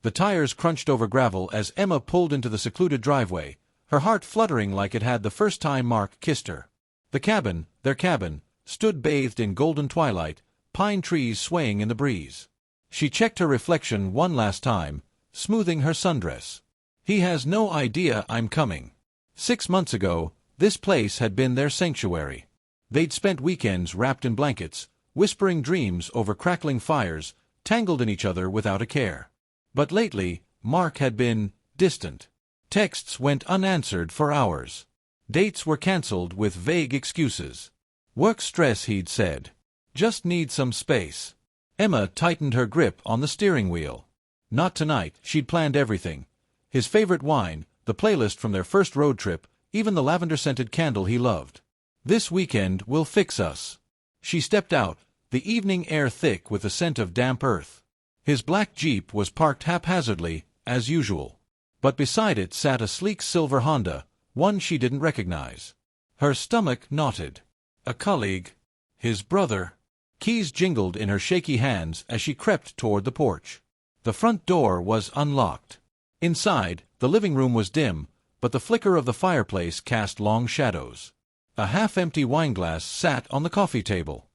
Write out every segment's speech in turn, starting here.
The tires crunched over gravel as Emma pulled into the secluded driveway, her heart fluttering like it had the first time Mark kissed her. The cabin, their cabin, stood bathed in golden twilight, pine trees swaying in the breeze. She checked her reflection one last time, smoothing her sundress. He has no idea I'm coming. 6 months ago, this place had been their sanctuary. They'd spent weekends wrapped in blankets, whispering dreams over crackling fires, tangled in each other without a care. But lately, Mark had been distant. Texts went unanswered for hours. Dates were cancelled with vague excuses. Work stress, he'd said. Just need some space. Emma tightened her grip on the steering wheel. Not tonight, she'd planned everything. His favorite wine, the playlist from their first road trip, even the lavender-scented candle he loved. This weekend will fix us. She stepped out, the evening air thick with the scent of damp earth. His black Jeep was parked haphazardly, as usual. But beside it sat a sleek silver Honda, one she didn't recognize. Her stomach knotted. A colleague. His brother. Keys jingled in her shaky hands as she crept toward the porch. The front door was unlocked. Inside, the living room was dim, but the flicker of the fireplace cast long shadows. A half-empty wineglass sat on the coffee table.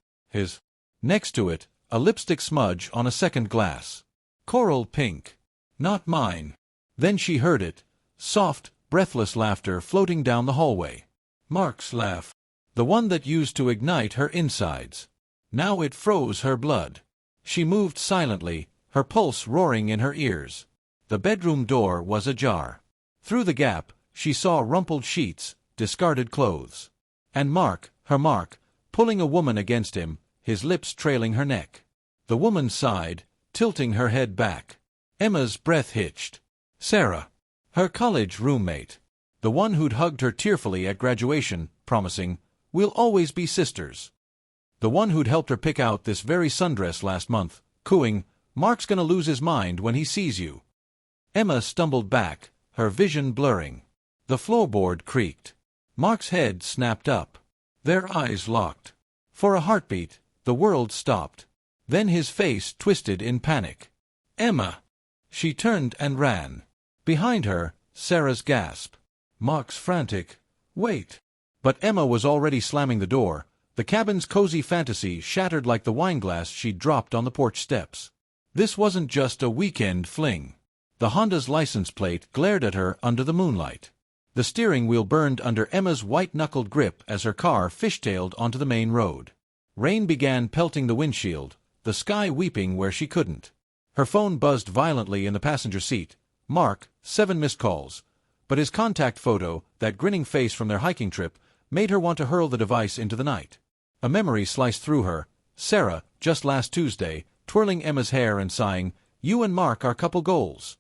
Next to it, a lipstick smudge on a second glass. Coral pink. Not mine. Then she heard it, soft, breathless laughter floating down the hallway. Mark's laugh. The one that used to ignite her insides. Now it froze her blood. She moved silently, her pulse roaring in her ears. The bedroom door was ajar. Through the gap, she saw rumpled sheets, discarded clothes. And Mark, her Mark, pulling a woman against him, his lips trailing her neck. The woman sighed, tilting her head back. Emma's breath hitched. Sarah. Her college roommate. The one who'd hugged her tearfully at graduation, promising, "We'll always be sisters." The one who'd helped her pick out this very sundress last month, cooing, "Mark's gonna lose his mind when he sees you." Emma stumbled back, her vision blurring. The floorboard creaked. Mark's head snapped up. Their eyes locked. For a heartbeat, the world stopped. Then his face twisted in panic. "Emma!" She turned and ran. Behind her, Sarah's gasp. Mark's frantic, "Wait!" But Emma was already slamming the door, the cabin's cozy fantasy shattered like the wineglass she'd dropped on the porch steps. This wasn't just a weekend fling. The Honda's license plate glared at her under the moonlight. The steering wheel burned under Emma's white-knuckled grip as her car fishtailed onto the main road. Rain began pelting the windshield, the sky weeping where she couldn't. Her phone buzzed violently in the passenger seat. Mark, 7 missed calls. But his contact photo, that grinning face from their hiking trip, made her want to hurl the device into the night. A memory sliced through her. Sarah, just last Tuesday, twirling Emma's hair and sighing, "You and Mark are couple goals."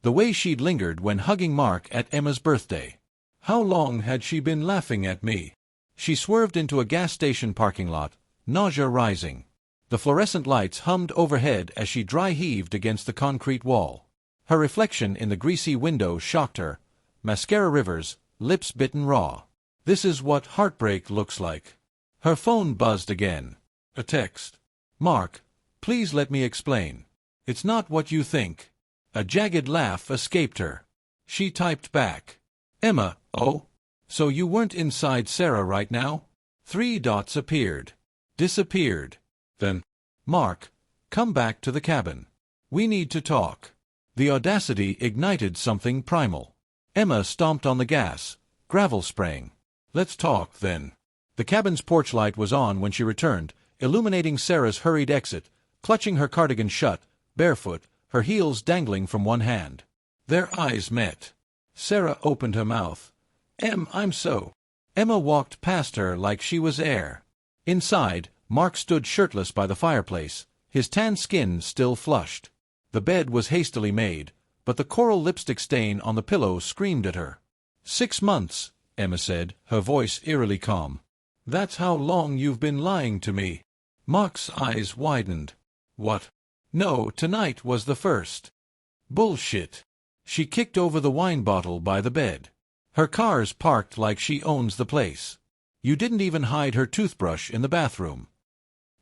The way she'd lingered when hugging Mark at Emma's birthday. How long had she been laughing at me? She swerved into a gas station parking lot, nausea rising. The fluorescent lights hummed overhead as she dry-heaved against the concrete wall. Her reflection in the greasy window shocked her. Mascara rivers, lips bitten raw. This is what heartbreak looks like. Her phone buzzed again. A text. "Mark, please let me explain. It's not what you think." A jagged laugh escaped her. She typed back. "Emma, oh? So you weren't inside Sarah right now?" 3 dots appeared. Disappeared. Then, "Mark, come back to the cabin. We need to talk." The audacity ignited something primal. Emma stomped on the gas, gravel spraying. "Let's talk, then." The cabin's porch light was on when she returned, illuminating Sarah's hurried exit, clutching her cardigan shut, barefoot, her heels dangling from one hand. Their eyes met. Sarah opened her mouth. I'm so." Emma walked past her like she was air. Inside, Mark stood shirtless by the fireplace, his tan skin still flushed. The bed was hastily made, but the coral lipstick stain on the pillow screamed at her. 6 months, Emma said, her voice eerily calm. "That's how long you've been lying to me." Mark's eyes widened. "What? No, tonight was the first." "Bullshit." She kicked over the wine bottle by the bed. "Her car's parked like she owns the place. You didn't even hide her toothbrush in the bathroom."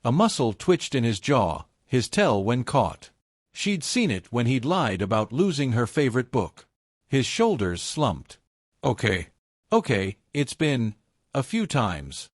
A muscle twitched in his jaw, his tell when caught. She'd seen it when he'd lied about losing her favorite book. His shoulders slumped. Okay, it's been a few times.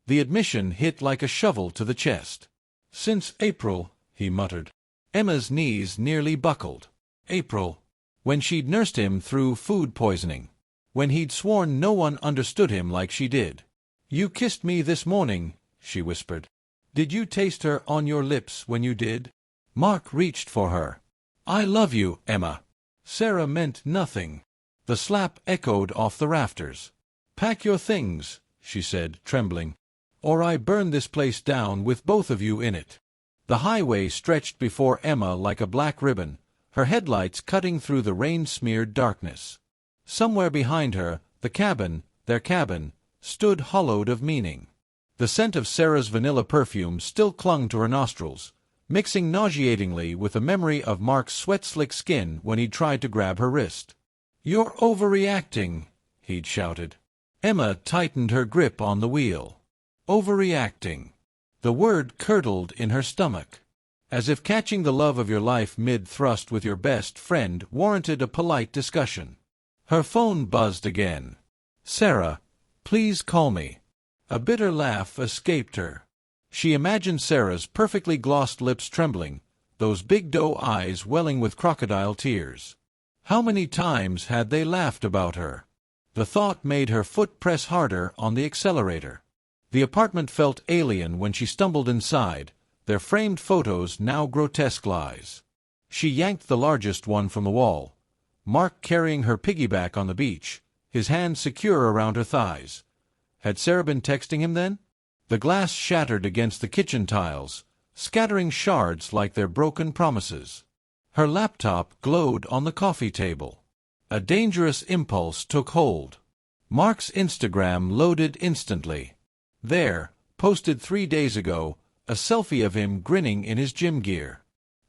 The admission hit like a shovel to the chest. Since April, he muttered. Emma's knees nearly buckled. April. When she'd nursed him through food poisoning. When he'd sworn no one understood him like she did. You kissed me this morning, she whispered. Did you taste her on your lips when you did? Mark reached for her. I love you, Emma. Sarah meant nothing. The slap echoed off the rafters. Pack your things, she said, trembling, or I burn this place down with both of you in it. The highway stretched before Emma like a black ribbon, her headlights cutting through the rain-smeared darkness. Somewhere behind her, the cabin, their cabin, stood hollowed of meaning. The scent of Sarah's vanilla perfume still clung to her nostrils, mixing nauseatingly with the memory of Mark's sweat-slick skin when he'd tried to grab her wrist. You're overreacting, he'd shouted. Emma tightened her grip on the wheel. Overreacting. The word curdled in her stomach. As if catching the love of your life mid-thrust with your best friend warranted a polite discussion. Her phone buzzed again. Sarah, please call me. A bitter laugh escaped her. She imagined Sarah's perfectly glossed lips trembling, those big doe eyes welling with crocodile tears. How many times had they laughed about her? The thought made her foot press harder on the accelerator. The apartment felt alien when she stumbled inside, their framed photos now grotesque lies. She yanked the largest one from the wall, Mark carrying her piggyback on the beach, his hand secure around her thighs. Had Sarah been texting him then? The glass shattered against the kitchen tiles, scattering shards like their broken promises. Her laptop glowed on the coffee table. A dangerous impulse took hold. Mark's Instagram loaded instantly. There, posted 3 days ago, a selfie of him grinning in his gym gear.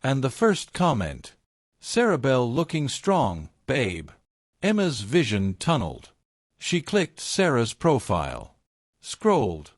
And the first comment. Sarabelle looking strong, babe. Emma's vision tunneled. She clicked Sarah's profile. Scrolled.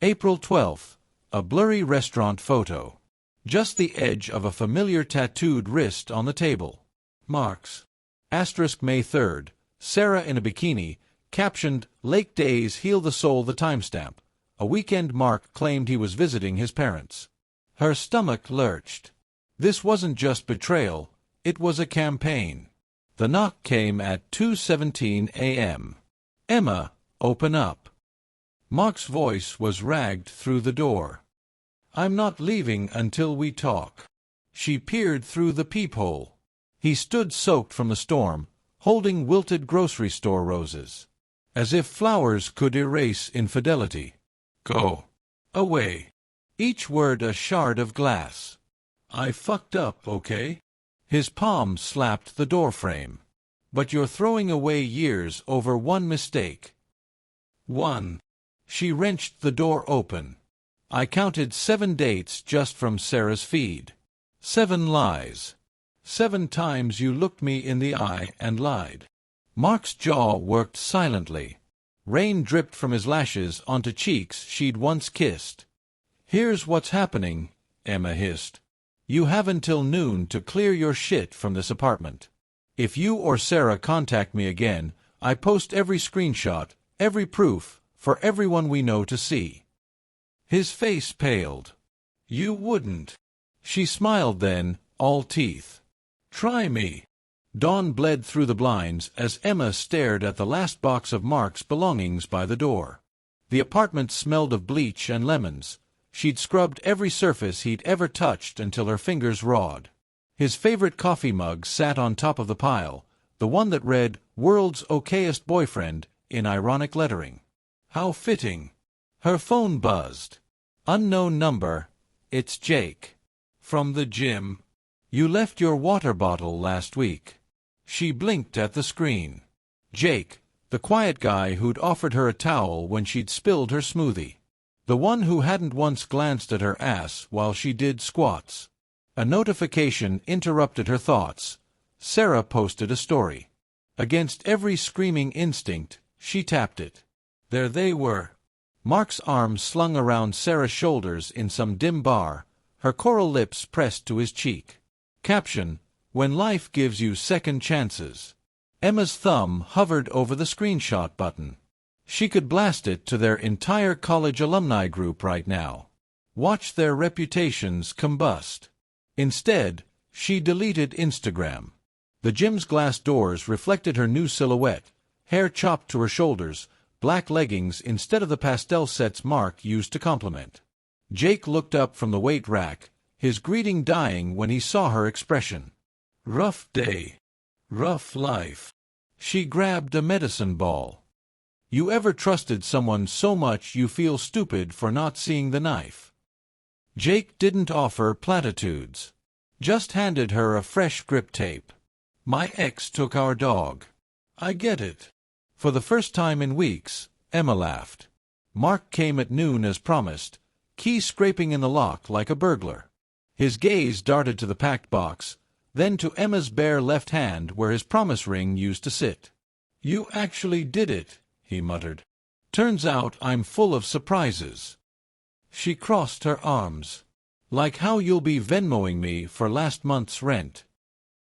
April 12th. A blurry restaurant photo. Just the edge of a familiar tattooed wrist on the table. Mark's. Asterisk May 3rd. Sarah in a bikini, captioned, Lake Days heal the soul. The timestamp. A weekend Mark claimed he was visiting his parents. Her stomach lurched. This wasn't just betrayal, it was a campaign. The knock came at 2:17 a.m. Emma, open up. Mark's voice was ragged through the door. I'm not leaving until we talk. She peered through the peephole. He stood soaked from the storm, holding wilted grocery store roses. As if flowers could erase infidelity. Go. Away. Each word a shard of glass. I fucked up, okay? His palm slapped the doorframe. But you're throwing away years over one mistake. One. She wrenched the door open. I counted 7 dates just from Sarah's feed. 7 lies. 7 times you looked me in the eye and lied. Mark's jaw worked silently. Rain dripped from his lashes onto cheeks she'd once kissed. Here's what's happening, Emma hissed. You have until noon to clear your shit from this apartment. If you or Sarah contact me again, I post every screenshot, every proof, for everyone we know to see. His face paled. You wouldn't. She smiled then, all teeth. Try me. Dawn bled through the blinds as Emma stared at the last box of Mark's belongings by the door. The apartment smelled of bleach and lemons. She'd scrubbed every surface he'd ever touched until her fingers rawed. His favorite coffee mug sat on top of the pile, the one that read, World's Okayest Boyfriend, in ironic lettering. How fitting. Her phone buzzed. Unknown number. It's Jake. From the gym. You left your water bottle last week. She blinked at the screen. Jake, the quiet guy who'd offered her a towel when she'd spilled her smoothie. The one who hadn't once glanced at her ass while she did squats. A notification interrupted her thoughts. Sarah posted a story. Against every screaming instinct, she tapped it. There they were. Mark's arms slung around Sarah's shoulders in some dim bar, her coral lips pressed to his cheek. Caption: When life gives you second chances. Emma's thumb hovered over the screenshot button. She could blast it to their entire college alumni group right now. Watch their reputations combust. Instead, she deleted Instagram. The gym's glass doors reflected her new silhouette, hair chopped to her shoulders, black leggings instead of the pastel sets Mark used to compliment. Jake looked up from the weight rack, his greeting dying when he saw her expression. Rough day. Rough life. She grabbed a medicine ball. You ever trusted someone so much you feel stupid for not seeing the knife? Jake didn't offer platitudes. Just handed her a fresh grip tape. My ex took our dog. I get it. For the first time in weeks, Emma laughed. Mark came at noon as promised, key scraping in the lock like a burglar. His gaze darted to the packed box, then to Emma's bare left hand where his promise ring used to sit. You actually did it, he muttered. Turns out I'm full of surprises. She crossed her arms. Like how you'll be Venmoing me for last month's rent.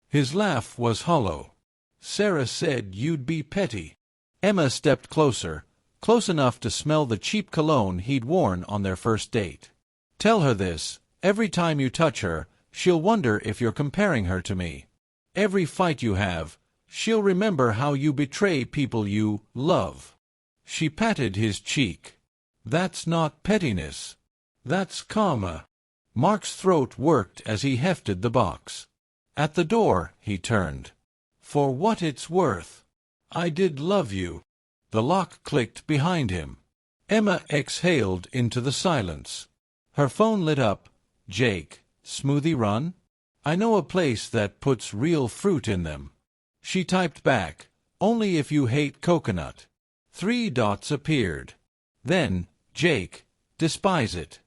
His laugh was hollow. Sarah said you'd be petty. Emma stepped closer, close enough to smell the cheap cologne he'd worn on their first date. Tell her this, every time you touch her, she'll wonder if you're comparing her to me. Every fight you have, she'll remember how you betray people you love. She patted his cheek. That's not pettiness. That's karma. Mark's throat worked as he hefted the box. At the door, he turned. For what it's worth. I did love you. The lock clicked behind him. Emma exhaled into the silence. Her phone lit up. Jake, smoothie run? I know a place that puts real fruit in them. She typed back, only if you hate coconut. 3 dots appeared. Then, Jake, despise it.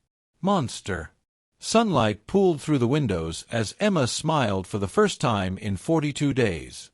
Monster. Sunlight pooled through the windows as Emma smiled for the first time in 42 days.